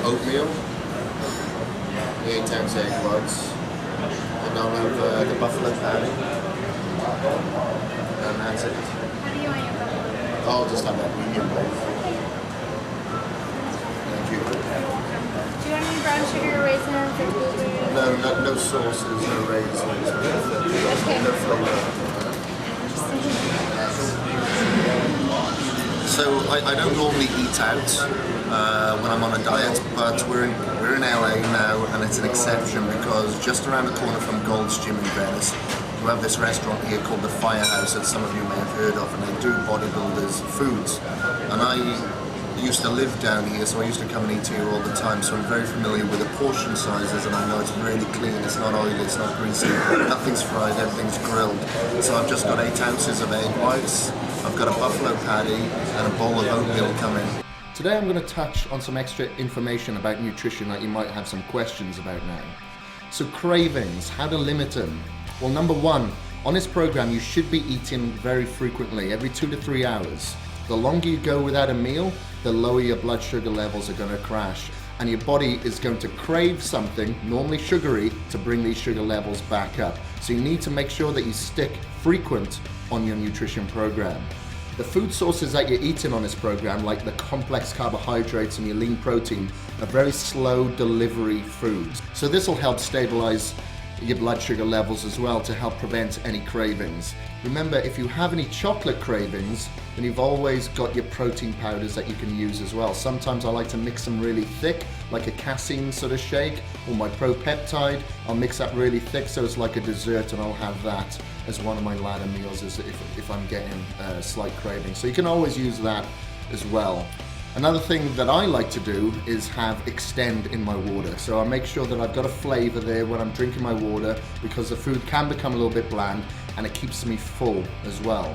oatmeal, the 8-ounce egg whites, and I'll have the buffalo patty, and that's it. How do you want your buffalo? I'll just have that medium loaf. Thank you. Do you want any brown sugar, raisins, or blueberries? No sauces, no raisins, no flavor. So I don't normally eat out when I'm on a diet, but we're in LA now, and it's an exception because just around the corner from Gold's Gym in Venice, we have this restaurant here called the Firehouse that some of you may have heard of, and they do bodybuilders' foods. And I used to live down here, so I used to come and eat here all the time, so I'm very familiar with the portion sizes, and I know it's really clean, it's not oily, it's not greasy, nothing's fried, everything's grilled. So I've just got 8 ounces of egg whites, I've got a buffalo patty, and a bowl of oatmeal coming. Today I'm going to touch on some extra information about nutrition that you might have some questions about now. So cravings, how to limit them. Well, number one, on this program you should be eating very frequently, every 2 to 3 hours. The longer you go without a meal, the lower your blood sugar levels are going to crash, and your body is going to crave something, normally sugary, to bring these sugar levels back up. So you need to make sure that you stick frequent on your nutrition program. The food sources that you're eating on this program, like the complex carbohydrates and your lean protein, are very slow delivery foods. So this will help stabilize your blood sugar levels as well to help prevent any cravings. Remember, if you have any chocolate cravings, then you've always got your protein powders that you can use as well. Sometimes I like to mix them really thick, like a casein sort of shake, or my pro-peptide. I'll mix that really thick so it's like a dessert, and I'll have that as one of my ladder meals if I'm getting slight cravings. So you can always use that as well. Another thing that I like to do is have Extend in my water. So I make sure that I've got a flavor there when I'm drinking my water, because the food can become a little bit bland and it keeps me full as well.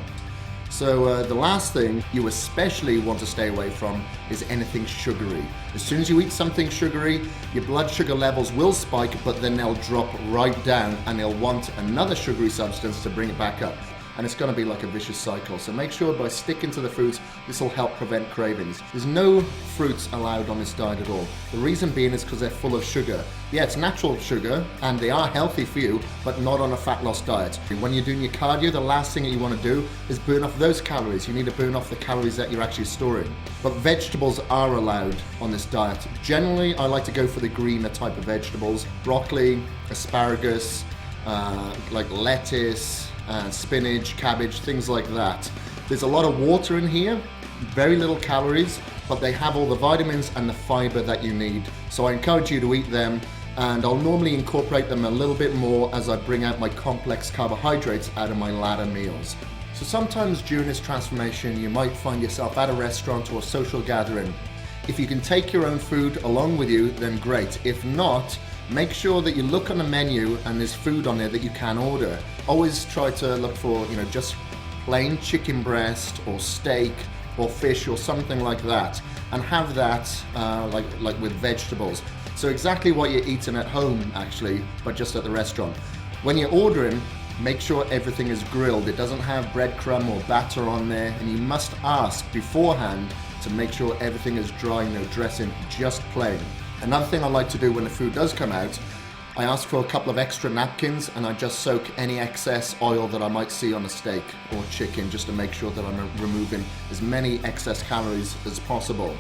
So the last thing you especially want to stay away from is anything sugary. As soon as you eat something sugary, your blood sugar levels will spike, but then they'll drop right down and they'll want another sugary substance to bring it back up. And it's going to be like a vicious cycle. So make sure by sticking to the foods, this will help prevent cravings. There's no fruits allowed on this diet at all. The reason being is because they're full of sugar. Yeah, it's natural sugar and they are healthy for you, but not on a fat loss diet. When you're doing your cardio, the last thing that you want to do is burn off those calories. You need to burn off the calories that you're actually storing. But vegetables are allowed on this diet. Generally, I like to go for the greener type of vegetables. Broccoli, asparagus, like lettuce, spinach, cabbage, things like that. There's a lot of water in here, very little calories, but they have all the vitamins and the fiber that you need. So I encourage you to eat them, and I'll normally incorporate them a little bit more as I bring out my complex carbohydrates out of my ladder meals. So sometimes during this transformation, you might find yourself at a restaurant or a social gathering. If you can take your own food along with you, then great. If not, make sure that you look on the menu and there's food on there that you can order. Always try to look for, just plain chicken breast or steak or fish or something like that, and have that like with vegetables. So exactly what you're eating at home actually, but just at the restaurant. When you're ordering, make sure everything is grilled. It doesn't have breadcrumb or batter on there, and you must ask beforehand to make sure everything is dry, no dressing, just plain. Another thing I like to do when the food does come out, I ask for a couple of extra napkins, and I just soak any excess oil that I might see on a steak or chicken, just to make sure that I'm removing as many excess calories as possible.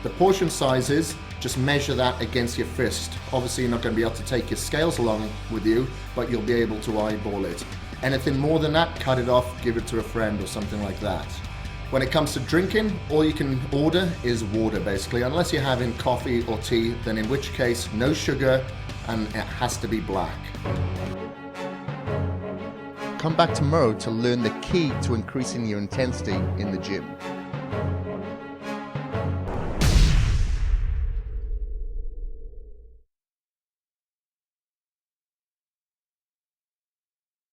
The portion sizes, just measure that against your fist. Obviously you're not going to be able to take your scales along with you, but you'll be able to eyeball it. Anything more than that, cut it off, give it to a friend or something like that. When it comes to drinking, all you can order is water basically, unless you're having coffee or tea, then in which case no sugar and it has to be black. Come back tomorrow to learn the key to increasing your intensity in the gym.